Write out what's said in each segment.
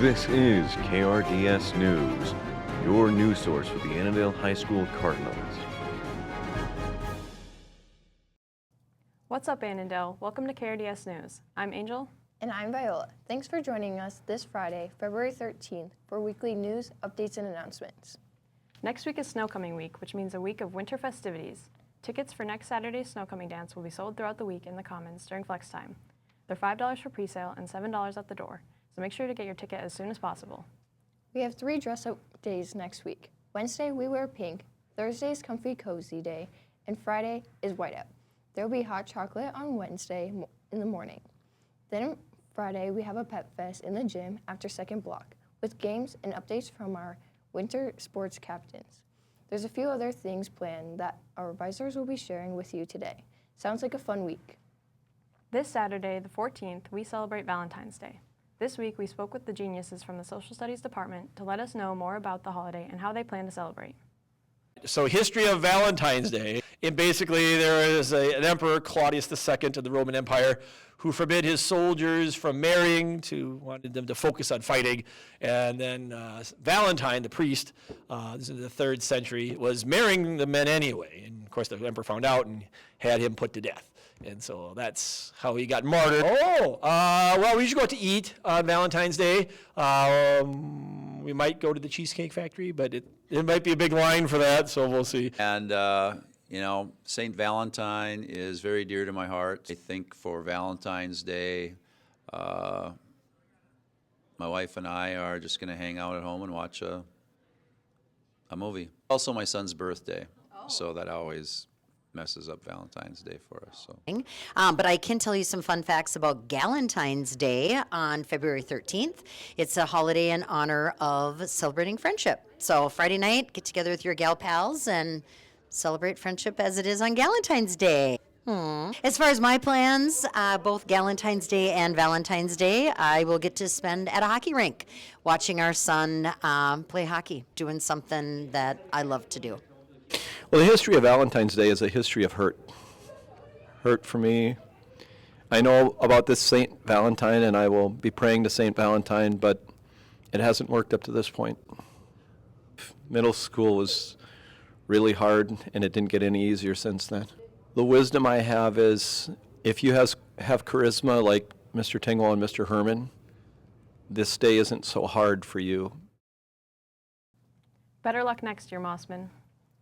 This is KRDS News, your news source for the Annandale High School Cardinals. What's up, Annandale? Welcome to KRDS News. I'm Angel. And I'm Viola. Thanks for joining us this Friday, February 13th, for weekly news, updates, and announcements. Next week is Snowcoming Week, which means a week of winter festivities. Tickets for next Saturday's Snowcoming Dance will be sold throughout the week in the Commons during flex time. They're $5 for pre-sale and $7 at the door, so make sure to get your ticket as soon as possible. We have 3 dress-up days next week. Wednesday, we wear pink. Thursday is Comfy Cozy Day. And Friday is Whiteout. There will be hot chocolate on Wednesday in the morning. Then Friday, we have a pep fest in the gym after second block with games and updates from our winter sports captains. There's a few other things planned that our advisors will be sharing with you today. Sounds like a fun week. This Saturday, the 14th, we celebrate Valentine's Day. This week, we spoke with the geniuses from the Social Studies Department to let us know more about the holiday and how they plan to celebrate. So, history of Valentine's Day. And basically, there is an emperor, Claudius II of the Roman Empire, who forbid his soldiers from marrying, wanted them to focus on fighting. And then Valentine, the priest, this is in the 3rd century, was marrying the men anyway. And of course, the emperor found out and had him put to death. And so that's how he got martyred. Well, we should go out to eat on Valentine's Day. We might go to the Cheesecake Factory, but it might be a big line for that, so we'll see. And, you know, St. Valentine is very dear to my heart. I think for Valentine's Day, my wife and I are just going to hang out at home and watch a movie. Also my son's birthday, so that always messes up Valentine's Day for us. So. But I can tell you some fun facts about Galentine's Day on February 13th. It's a holiday in honor of celebrating friendship. So Friday night, get together with your gal pals and celebrate friendship as it is on Galentine's Day. As far as my plans, both Galentine's Day and Valentine's Day, I will get to spend at a hockey rink watching our son play hockey, doing something that I love to do. Well, the history of Valentine's Day is a history of hurt. Hurt for me. I know about this Saint Valentine, and I will be praying to Saint Valentine, but it hasn't worked up to this point. Middle school was really hard, and it didn't get any easier since then. The wisdom I have is if you have charisma like Mr. Tingle and Mr. Herman, this day isn't so hard for you. Better luck next year, Mossman.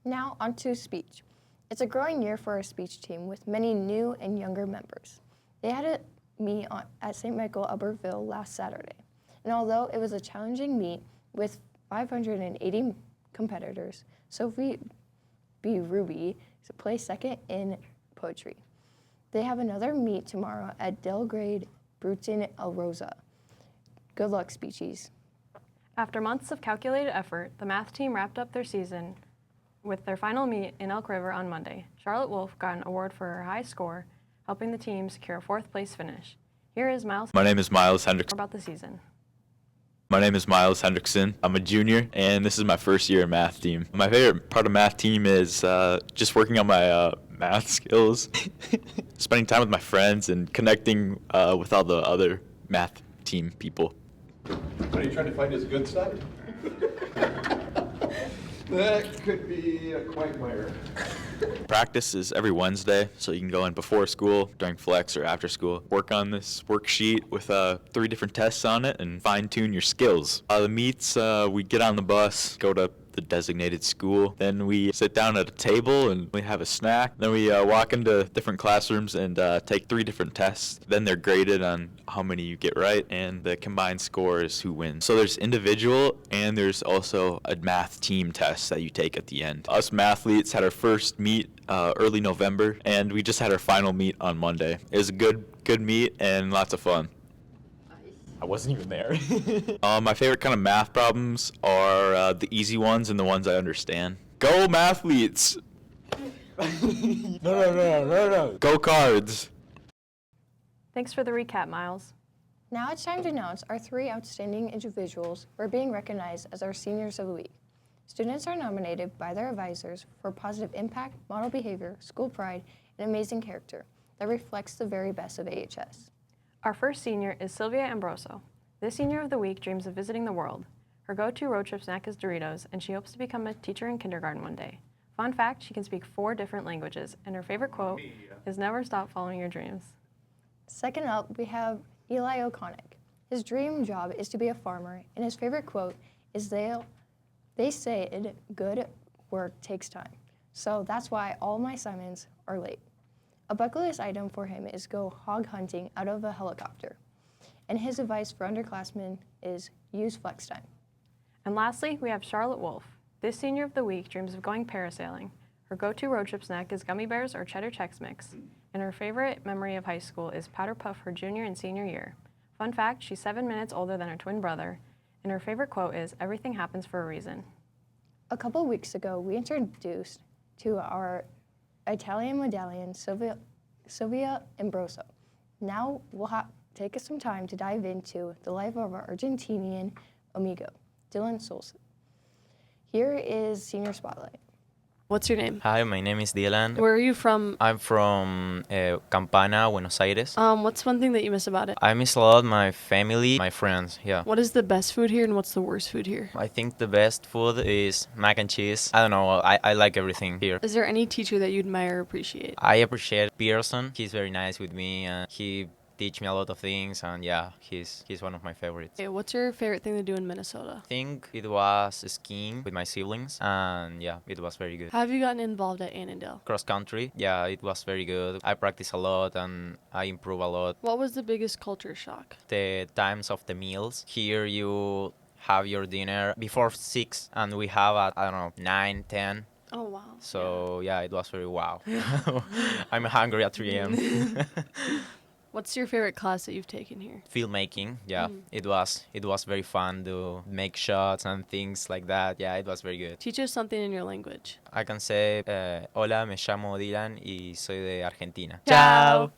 Now on to speech. It's a growing year for our speech team with many new and younger members. They had a meet at St. Michael Albertville last Saturday. And although it was a challenging meet with 580 competitors, Sophie B. Ruby placed second in poetry. They have another meet tomorrow at Delgrade Bruton El Rosa. Good luck, speechies. After months of calculated effort, the math team wrapped up their season with their final meet in Elk River on Monday. Charlotte Wolf got an award for her high score, helping the team secure a 4th place finish. Here is Miles. My name is Miles Hendrickson. About the season. My name is Miles Hendrickson. I'm a junior, and this is my first year in math team. My favorite part of math team is just working on my math skills, spending time with my friends, and connecting with all the other math team people. Are you trying to find his good side? That could be a quagmire. Practice is every Wednesday, so you can go in before school, during flex, or after school. Work on this worksheet with 3 different tests on it and fine-tune your skills. The meets, we get on the bus, go to the designated school. Then we sit down at a table and we have a snack. Then we walk into different classrooms and take 3 different tests. Then they're graded on how many you get right, and the combined score is who wins. So there's individual, and there's also a math team test that you take at the end. Us mathletes had our first meet early November, and we just had our final meet on Monday. It was a good meet and lots of fun. I wasn't even there. My favorite kind of math problems are the easy ones and the ones I understand. Go mathletes! No. Go Cards! Thanks for the recap, Miles. Now it's time to announce our 3 outstanding individuals who are being recognized as our Seniors of the Week. Students are nominated by their advisors for positive impact, model behavior, school pride, and amazing character that reflects the very best of AHS. Our first senior is Sylvia Ambroso. This senior of the week dreams of visiting the world. Her go-to road trip snack is Doritos, and she hopes to become a teacher in kindergarten one day. Fun fact, she can speak 4 different languages, and her favorite quote is never stop following your dreams. Second up, we have Eli O'Connick. His dream job is to be a farmer, and his favorite quote is they say good work takes time. So that's why all my assignments are late. A bucket list item for him is go hog hunting out of a helicopter. And his advice for underclassmen is use flex time. And lastly, we have Charlotte Wolf. This senior of the week dreams of going parasailing. Her go-to road trip snack is gummy bears or cheddar Chex Mix. And her favorite memory of high school is Powder Puff her junior and senior year. Fun fact, she's 7 minutes older than her twin brother. And her favorite quote is, everything happens for a reason. A couple weeks ago, we introduced to our Italian medallion, Silvia Ambroso. Now we'll take us some time to dive into the life of our Argentinian amigo, Dylan Solson. Here is Senior Spotlight. What's your name? Hi, my name is Dylan. Where are you from? I'm from Campana, Buenos Aires. What's one thing that you miss about it? I miss a lot my family, my friends, yeah. What is the best food here and what's the worst food here? I think the best food is mac and cheese. I don't know, I like everything here. Is there any teacher that you admire or appreciate? I appreciate Pearson. He's very nice with me and he teach me a lot of things, and yeah, he's one of my favorites. Okay, what's your favorite thing to do in Minnesota? I think it was skiing with my siblings, and yeah, it was very good. How have you gotten involved at Annandale? Cross country, yeah, it was very good. I practice a lot and I improve a lot. What was the biggest culture shock? The times of the meals. Here you have your dinner before 6, and we have at, I don't know, 9, 10. Oh, wow. So yeah, it was very wow. I'm hungry at 3 a.m. What's your favorite class that you've taken here? Filmmaking, yeah. It was very fun to make shots and things like that. Yeah, it was very good. Teach us something in your language. I can say, hola, me llamo Dylan y soy de Argentina. Ciao.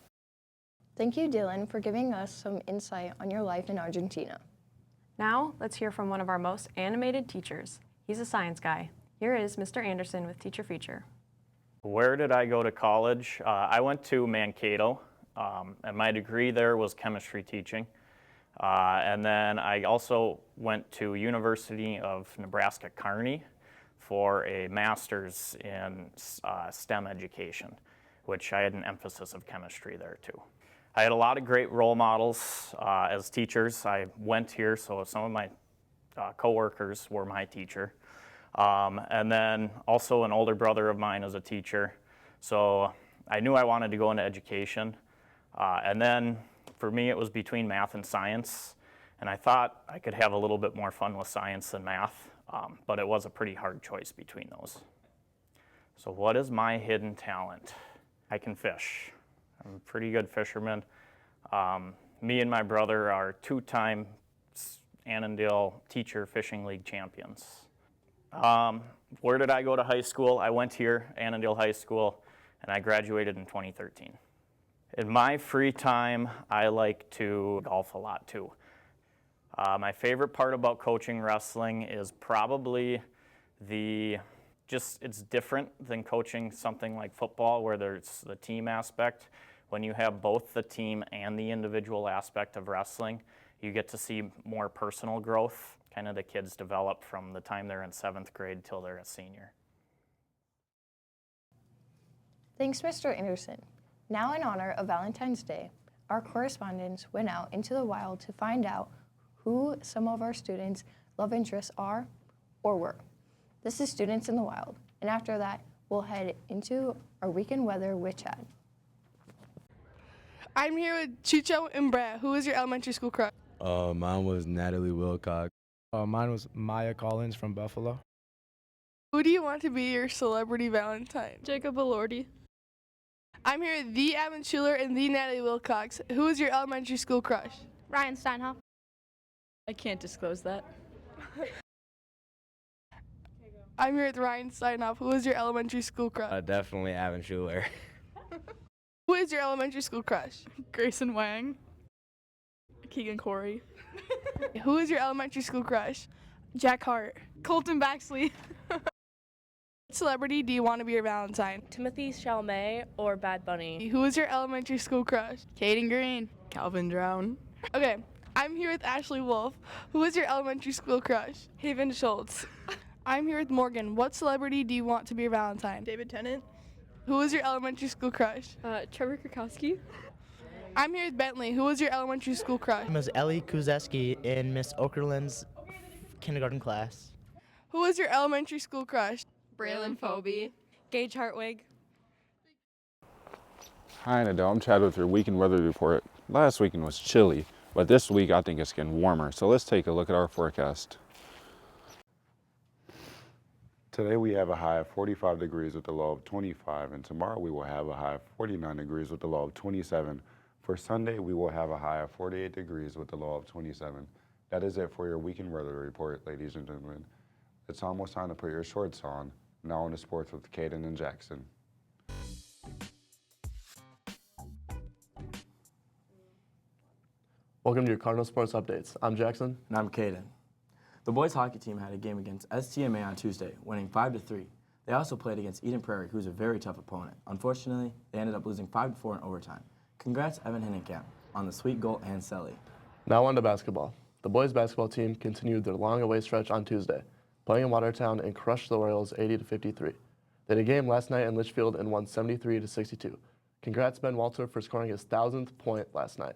Thank you, Dylan, for giving us some insight on your life in Argentina. Now, let's hear from one of our most animated teachers. He's a science guy. Here is Mr. Anderson with Teacher Feature. Where did I go to college? I went to Mankato. And my degree there was chemistry teaching. And then I also went to University of Nebraska-Kearney for a master's in STEM education, which I had an emphasis of chemistry there too. I had a lot of great role models as teachers. I went here, so some of my coworkers were my teacher. And then also an older brother of mine is a teacher. So I knew I wanted to go into education. And then for me, it was between math and science. And I thought I could have a little bit more fun with science than math, but it was a pretty hard choice between those. So what is my hidden talent? I can fish. I'm a pretty good fisherman. Me and my brother are 2-time Annandale Teacher Fishing League champions. Where did I go to high school? I went here, Annandale High School, and I graduated in 2013. In my free time, I like to golf a lot too. My favorite part about coaching wrestling is probably it's different than coaching something like football where there's the team aspect. When you have both the team and the individual aspect of wrestling, you get to see more personal growth, kind of the kids develop from the time they're in 7th grade till they're a senior. Thanks, Mr. Anderson. Now, in honor of Valentine's Day, our correspondents went out into the wild to find out who some of our students' love interests are or were. This is Students in the Wild, and after that, we'll head into our weekend weather with Chad. I'm here with Chicho and Brett. Who is your elementary school crush? Mine was Natalie Wilcox. Mine was Maya Collins from Buffalo. Who do you want to be your celebrity Valentine? Jacob Elordi. I'm here with the Evan Schuler and the Natalie Wilcox. Who is your elementary school crush? Ryan Steinhoff. I can't disclose that. I'm here with Ryan Steinhoff. Who is your elementary school crush? Definitely Evan Schuler. Who is your elementary school crush? Grayson Wang. Keegan Corey. Who is your elementary school crush? Jack Hart. Colton Baxley. What celebrity do you want to be your Valentine? Timothy Chalamet or Bad Bunny. Who is your elementary school crush? Caden Green. Calvin Drown. Okay, I'm here with Ashley Wolf. Who is your elementary school crush? Haven Schultz. I'm here with Morgan. What celebrity do you want to be your Valentine? David Tennant. Who is your elementary school crush? Trevor Krakowski. I'm here with Bentley. Who is your elementary school crush? Miss Ellie Kuzeski in Miss Okerlund's kindergarten class. Who is your elementary school crush? Braylon Phoebe. Gage Hartwig. Hi, Nadell. I'm Chad with your weekend weather report. Last weekend was chilly, but this week I think it's getting warmer. So let's take a look at our forecast. Today we have a high of 45 degrees with a low of 25, and tomorrow we will have a high of 49 degrees with a low of 27. For Sunday, we will have a high of 48 degrees with a low of 27. That is it for your weekend weather report, ladies and gentlemen. It's almost time to put your shorts on. Now on to sports with Caden and Jackson. Welcome to your Cardinal Sports Updates. I'm Jackson. And I'm Caden. The boys hockey team had a game against STMA on Tuesday, winning 5-3. They also played against Eden Prairie, who's a very tough opponent. Unfortunately, they ended up losing 5-4 in overtime. Congrats, Evan Hinnenkamp, on the sweet goal and Selly. Now on to basketball. The boys basketball team continued their long away stretch on Tuesday, playing in Watertown and crushed the Royals 80-53. They had a game last night in Litchfield and won 73-62. Congrats Ben Walter for scoring his 1,000th point last night.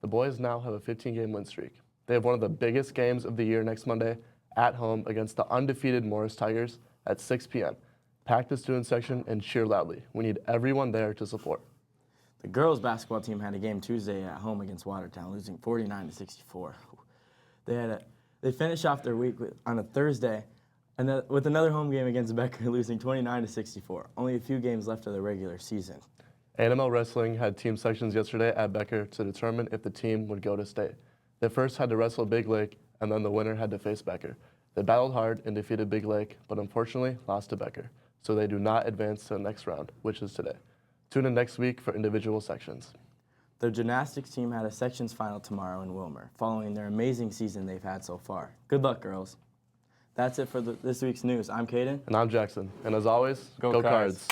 The boys now have a 15-game win streak. They have one of the biggest games of the year next Monday at home against the undefeated Morris Tigers at 6 p.m. Pack the student section and cheer loudly. We need everyone there to support. The girls basketball team had a game Tuesday at home against Watertown, losing 49-64. They finished off their week on a Thursday and with another home game against Becker, losing 29-64. Only a few games left of the regular season. Animal Wrestling had team sections yesterday at Becker to determine if the team would go to state. They first had to wrestle Big Lake, and then the winner had to face Becker. They battled hard and defeated Big Lake, but unfortunately lost to Becker, so they do not advance to the next round, which is today. Tune in next week for individual sections. The gymnastics team had a sections final tomorrow in Wilmer, following their amazing season they've had so far. Good luck, girls. That's it for this week's news. I'm Caden. And I'm Jackson. And as always, go Cards.